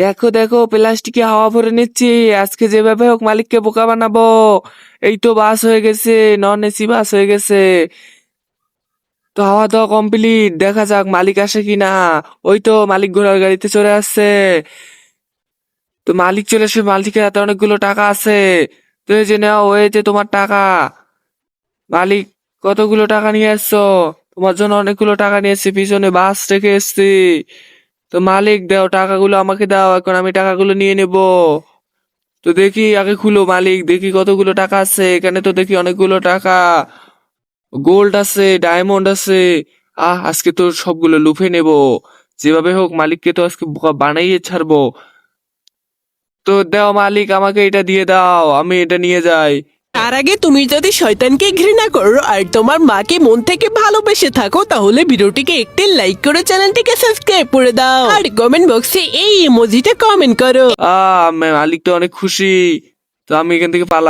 দেখো দেখো প্লাস্টিকে হাওয়া ভরে নিচ্ছি, আজকে যেভাবে হোক মালিককে বোকা বানাবো। এই তো বাস হয়ে গেছে, নন এসি বাস হয়ে গেছে। তো হাওয়া দাওয়া কমপ্লিট, দেখা যাক মালিক আসে কিনা। ওই তো মালিক ঘোড়ার গাড়িতে চলে আসছে। তো মালিক চলে আসে, মালিকের হাতে অনেকগুলো টাকা আছে। তো এই যে নাও, এই যে তোমার টাকা। মালিক, কতগুলো টাকা নিয়ে আসছো? তোমার জন্য অনেকগুলো টাকা নিয়ে এসেছি, পিছনে বাস রেখে এসেছি। তো মালিক, দাও টাকাগুলো, আমাকে দাও, এখন আমি টাকাগুলো নিয়ে নেব। তো দেখি, আগে খুলো মালিক, দেখি কতগুলো টাকা আছে। এখানে তো দেখি অনেকগুলো টাকা, গোল্ড আছে, ডায়মন্ড আছে। আজকে তো সবগুলো লুফে নেব। যেভাবে হোক মালিককে তো আজকে বোকা বানাইয়ে ছাড়বো। তো দাও মালিক, আমাকে এটা দিয়ে দাও, আমি এটা নিয়ে যাই। তার আগে তুমি যদি শয়তানকে ঘৃণা করো আর তোমার মাকে মন থেকে ভালোবেসে থাকো তাহলে ভিডিওটিকে একটি লাইক করে চ্যানেলটিকে সাবস্ক্রাইব করে দাও আর কমেন্ট বক্সে এই ইমোজিটা কমেন্ট করো। মালিক তো অনেক খুশি। তো আমি এখান থেকে পালা।